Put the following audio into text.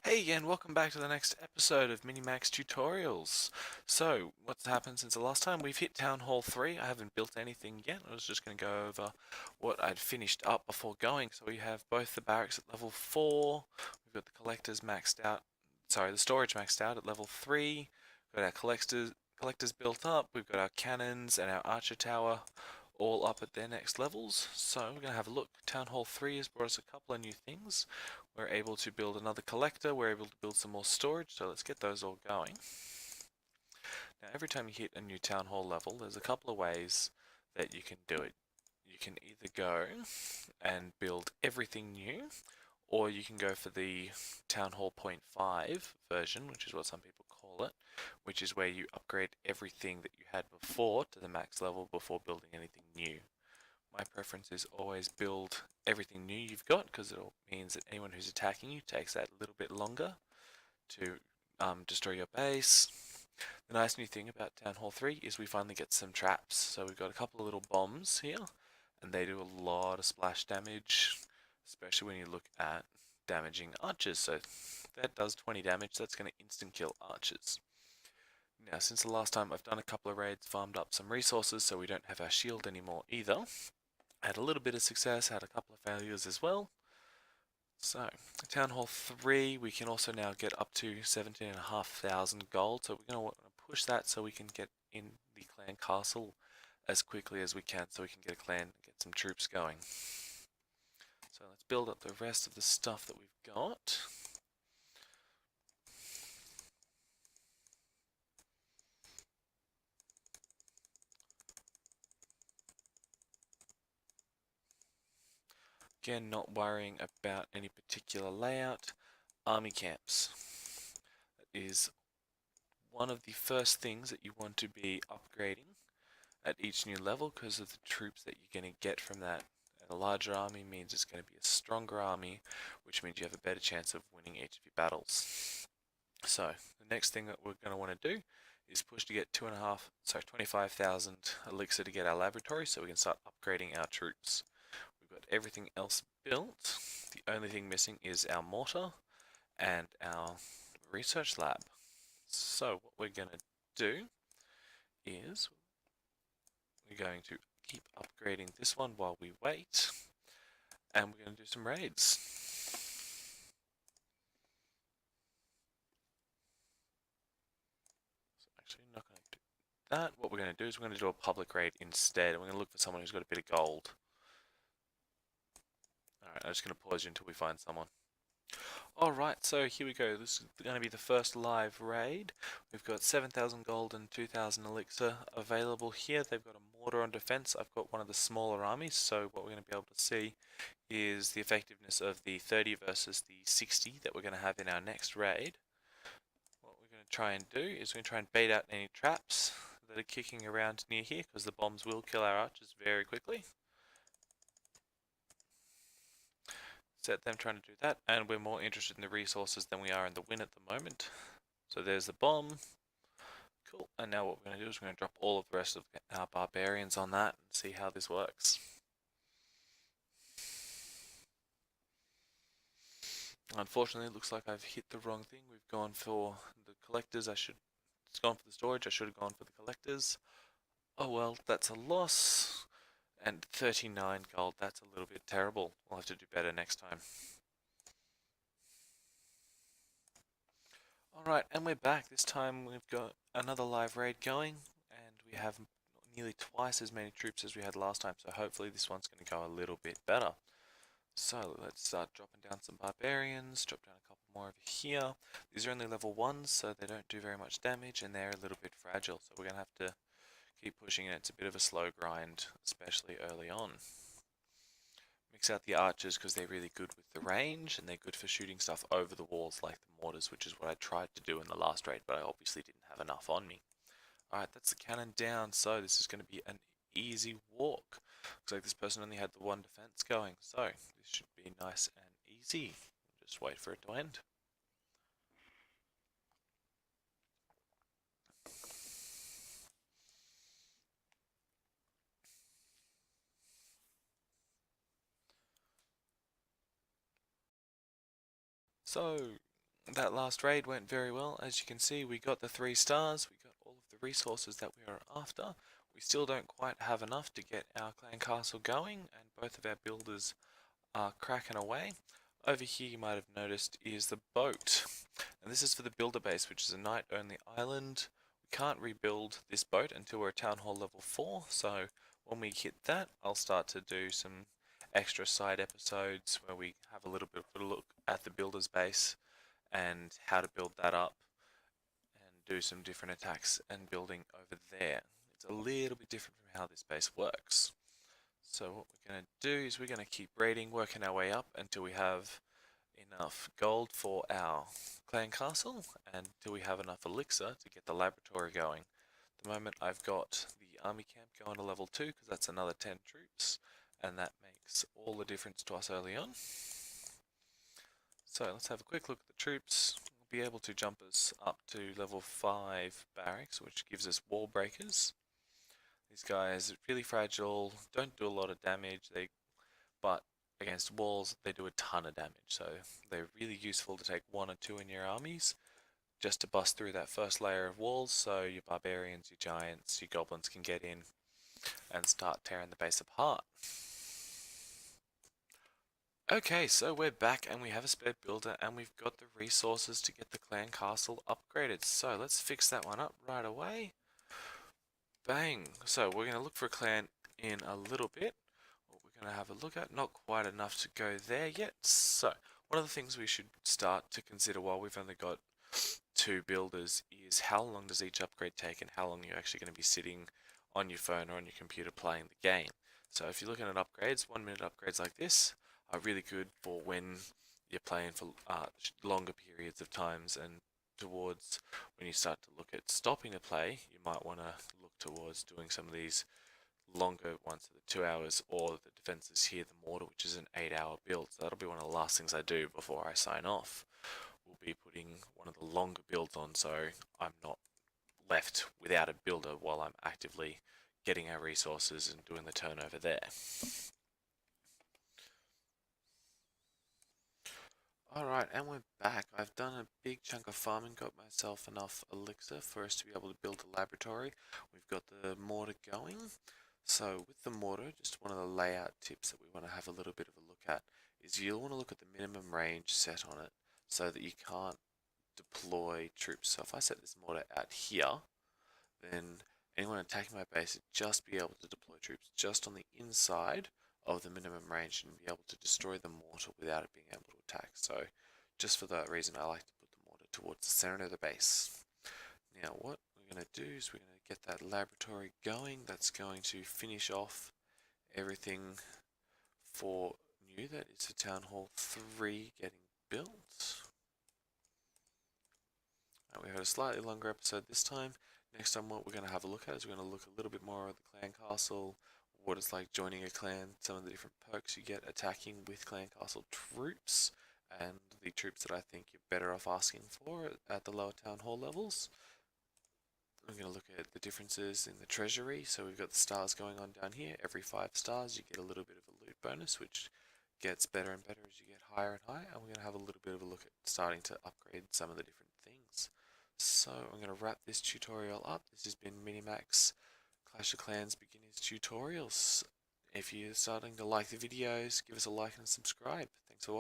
Hey, and welcome back to the next episode of MiniMaks Tutorials. So, what's happened since the last time? We've hit Town Hall 3. I haven't built anything yet. I was just going to go over what I'd finished up before going. So we have both the barracks at level 4. We've got the collectors maxed out. Sorry, the storage maxed out at level 3. We've got our collectors built up. We've got our cannons and our archer tower all up at their next levels. So we're going to have a look. Town Hall 3 has brought us a couple of new things. We're able to build another collector, we're able to build some more storage, so let's get those all going. Now every time you hit a new town hall level, there's a couple of ways that you can do it. You can either go and build everything new, or you can go for the Town Hall point 5 version, which is what some people call it, which is where you upgrade everything that you had before to the max level before building anything new. My preference is always build everything new you've got because it means that anyone who's attacking you takes that little bit longer to destroy your base. The nice new thing about Town Hall 3 is we finally get some traps. So we've got a couple of little bombs here and they do a lot of splash damage, especially when you look at damaging archers. So that does 20 damage, that's going to instant kill archers. Now, since the last time I've done a couple of raids, farmed up some resources so we don't have our shield anymore either. Had a little bit of success, had a couple of failures as well. So, Town Hall 3, we can also now get up to 17,500 gold, so we're going to want to push that so we can get in the clan castle as quickly as we can, so we can get a clan and get some troops going. So let's build up the rest of the stuff that we've got. Again, not worrying about any particular layout. Army camps. That is one of the first things that you want to be upgrading at each new level because of the troops that you're going to get from that. And a larger army means it's going to be a stronger army, which means you have a better chance of winning each of your battles. So the next thing that we're going to want to do is push to get 25,000 elixir to get our laboratory so we can start upgrading our troops. We've got everything else built. The only thing missing is our mortar and our research lab. So what we're going to do is we're going to keep upgrading this one while we wait, and we're going to do some raids. So actually not going to do that. What we're going to do is we're going to do a public raid instead. We're going to look for someone who's got a bit of gold. Alright, I'm just going to pause you until we find someone. Alright, so here we go. This is going to be the first live raid. We've got 7,000 gold and 2,000 elixir available here. They've got a mortar on defense. I've got one of the smaller armies, so what we're going to be able to see is the effectiveness of the 30 versus the 60 that we're going to have in our next raid. What we're going to try and do is we're going to try and bait out any traps that are kicking around near here because the bombs will kill our archers very quickly. Set them trying to do that, and we're more interested in the resources than we are in the win at the moment. So there's the bomb. Cool, and now what we're going to do is we're going to drop all of the rest of our barbarians on that and see how this works. Unfortunately, it looks like I've hit the wrong thing. We've gone for the collectors. It's gone for the storage. I should have gone for the collectors. Oh well, that's a loss. And 39 gold, that's a little bit terrible. We'll have to do better next time. Alright, and we're back. This time we've got another live raid going, and we have nearly twice as many troops as we had last time, so hopefully this one's going to go a little bit better. So let's start dropping down some barbarians, drop down a couple more over here. These are only level 1s, so they don't do very much damage, and they're a little bit fragile, so we're going to have to keep pushing it. It's a bit of a slow grind, especially early on. Mix out the archers because they're really good with the range and they're good for shooting stuff over the walls like the mortars, which is what I tried to do in the last raid, but I obviously didn't have enough on me. Alright, that's the cannon down, so this is going to be an easy walk. Looks like this person only had the one defense going, so this should be nice and easy. Just wait for it to end. So, that last raid went very well. As you can see, we got the 3 stars, we got all of the resources that we are after. We still don't quite have enough to get our clan castle going, and both of our builders are cracking away. Over here you might have noticed is the boat, and this is for the builder base, which is a night only island. We can't rebuild this boat until we're at town hall level 4, so when we hit that I'll start to do some extra side episodes where we have a little bit of a look at the builder's base and how to build that up and do some different attacks and building over there. It's a little bit different from how this base works. So what we're going to do is we're going to keep raiding, working our way up until we have enough gold for our clan castle and until we have enough elixir to get the laboratory going. At the moment I've got the army camp going to level 2 because that's another 10 troops, and that makes all the difference to us early on. So let's have a quick look at the troops. We'll be able to jump us up to level 5 barracks, which gives us wall breakers. These guys are really fragile, don't do a lot of damage, but against walls they do a ton of damage, so they're really useful to take 1 or 2 in your armies just to bust through that first layer of walls so your barbarians, your giants, your goblins can get in and start tearing the base apart. Okay, so we're back and we have a spare builder and we've got the resources to get the clan castle upgraded. So let's fix that one up right away. Bang! So we're going to look for a clan in a little bit. What we're going to have a look at, not quite enough to go there yet. So one of the things we should start to consider while we've only got 2 builders is how long does each upgrade take and how long you're actually going to be sitting on your phone or on your computer playing the game. So if you're looking at upgrades, 1-minute upgrades like this are really good for when you're playing for longer periods of times, and towards when you start to look at stopping to play, you might want to look towards doing some of these longer ones, the 2 hours, or the defenses here, the mortar, which is an 8-hour build. So that'll be one of the last things I do before I sign off. We'll be putting one of the longer builds on, so I'm not left without a builder while I'm actively getting our resources and doing the turnover there. Alright, and we're back. I've done a big chunk of farming, got myself enough elixir for us to be able to build a laboratory. We've got the mortar going. So with the mortar, just one of the layout tips that we want to have a little bit of a look at is you'll want to look at the minimum range set on it so that you can't deploy troops. So if I set this mortar out here, then anyone attacking my base would just be able to deploy troops just on the inside of the minimum range and be able to destroy the mortar without it being able to attack. So just for that reason I like to put the mortar towards the center of the base. Now what we're going to do is we're going to get that laboratory going. That's going to finish off everything for new. That is the Town Hall 3 getting built. We had a slightly longer episode this time. Next time what we're going to have a look at is we're going to look a little bit more at the clan castle, what it's like joining a clan, some of the different perks you get attacking with clan castle troops, and the troops that I think you're better off asking for at the lower town hall levels. I'm going to look at the differences in the treasury. So we've got the stars going on down here. Every 5 stars you get a little bit of a loot bonus, which gets better and better as you get higher and higher. And we're going to have a little bit of a look at starting to upgrade some of the different things. So I'm going to wrap this tutorial up. This has been MiniMaks Clash of Clans Beginners Tutorials. If you're starting to like the videos, give us a like and subscribe. Thanks for watching.